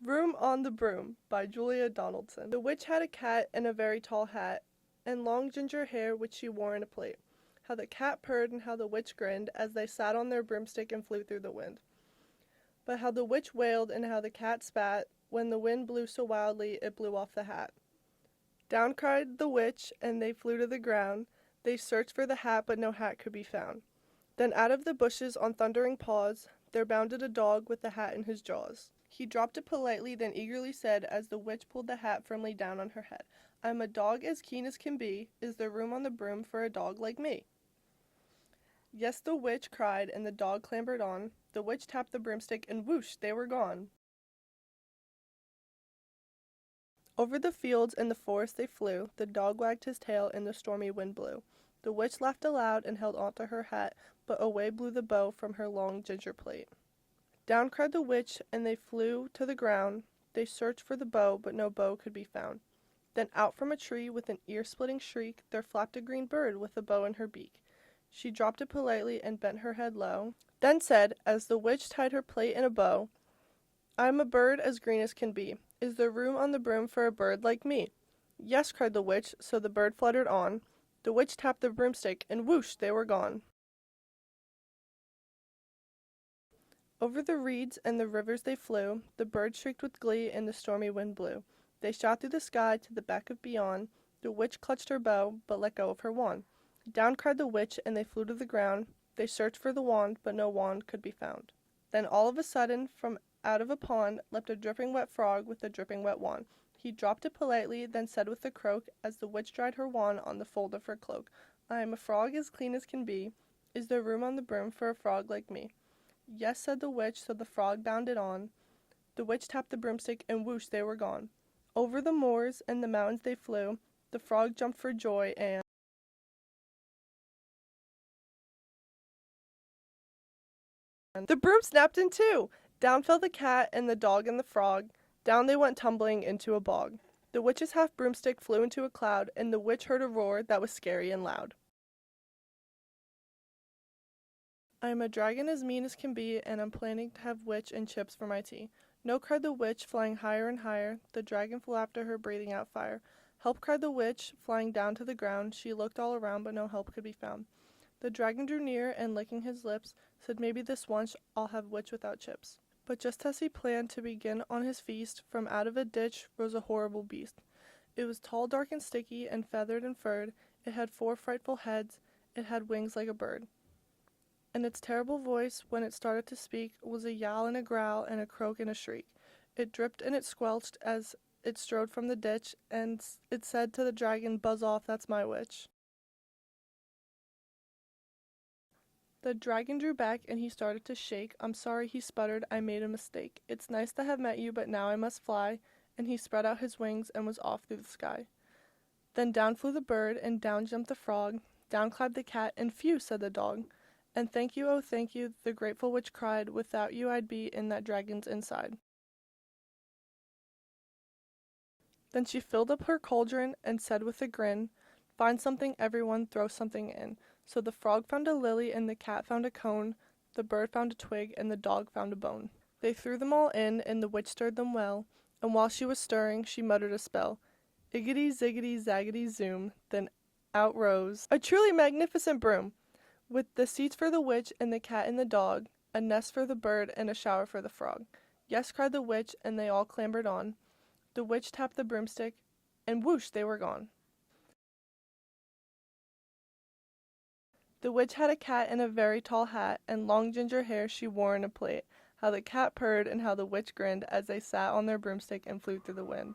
Room on the Broom by Julia Donaldson. The witch had a cat in a very tall hat, and long ginger hair which she wore in a plait. How the cat purred and how the witch grinned as they sat on their broomstick and flew through the wind. But how the witch wailed and how the cat spat when the wind blew so wildly it blew off the hat. Down cried the witch and they flew to the ground. They searched for the hat but no hat could be found. Then out of the bushes on thundering paws there bounded a dog with the hat in his jaws. He dropped it politely, then eagerly said, as the witch pulled the hat firmly down on her head, "I'm a dog as keen as can be. Is there room on the broom for a dog like me?" Yes, the witch cried, and the dog clambered on. The witch tapped the broomstick, and whoosh, they were gone. Over the fields and the forest they flew. The dog wagged his tail, and the stormy wind blew. The witch laughed aloud and held on to her hat, but away blew the bow from her long ginger plait. Down cried the witch, and they flew to the ground. They searched for the bow, but no bow could be found. Then out from a tree, with an ear-splitting shriek, there flapped a green bird with a bow in her beak. She dropped it politely and bent her head low, then said, as the witch tied her plait in a bow, "I am a bird as green as can be. Is there room on the broom for a bird like me?" "Yes," cried the witch, so the bird fluttered on. The witch tapped the broomstick, and whoosh, they were gone. Over the reeds and the rivers they flew. The birds shrieked with glee, and the stormy wind blew. They shot through the sky to the beck of beyond. The witch clutched her bow, but let go of her wand. Down cried the witch, and they flew to the ground. They searched for the wand, but no wand could be found. Then all of a sudden, from out of a pond, leapt a dripping wet frog with a dripping wet wand. He dropped it politely, then said with a croak, as the witch dried her wand on the fold of her cloak, "I am a frog as clean as can be. Is there room on the broom for a frog like me?" "Yes," said the witch, so the frog bounded on. The witch tapped the broomstick, and whoosh, they were gone. Over the moors and the mountains they flew. The frog jumped for joy, and the broom snapped in two. Down fell the cat and the dog and the frog. Down they went tumbling into a bog. The witch's half broomstick flew into a cloud, and the witch heard a roar that was scary and loud. "I am a dragon as mean as can be, and I'm planning to have witch and chips for my tea." "No," cried the witch, flying higher and higher. The dragon flew after her, breathing out fire. "Help," cried the witch, flying down to the ground. She looked all around, but no help could be found. The dragon drew near, and licking his lips, said, "Maybe this once I'll have witch without chips." But just as he planned to begin on his feast, from out of a ditch rose a horrible beast. It was tall, dark, and sticky, and feathered and furred. It had 4 frightful heads. It had wings like a bird. And its terrible voice, when it started to speak, was a yowl and a growl and a croak and a shriek. It dripped and it squelched as it strode from the ditch, and it said to the dragon, "Buzz off, that's my witch." The dragon drew back and he started to shake. "I'm sorry," he sputtered, "I made a mistake. It's nice to have met you, but now I must fly." And he spread out his wings and was off through the sky. Then down flew the bird, and down jumped the frog. Down climbed the cat, and phew, said the dog. "And thank you, oh thank you," the grateful witch cried, "without you I'd be in that dragon's inside." Then she filled up her cauldron, and said with a grin, "Find something, everyone, throw something in." So the frog found a lily, and the cat found a cone, the bird found a twig, and the dog found a bone. They threw them all in, and the witch stirred them well, and while she was stirring, she muttered a spell. Iggity, ziggity, zaggity, zoom, then out rose a truly magnificent broom, with the seats for the witch and the cat and the dog, a nest for the bird, and a shower for the frog. "Yes," cried the witch, and they all clambered on. The witch tapped the broomstick, and whoosh, they were gone. The witch had a cat in a very tall hat, and long ginger hair she wore in a plait. How the cat purred and how the witch grinned as they sat on their broomstick and flew through the wind.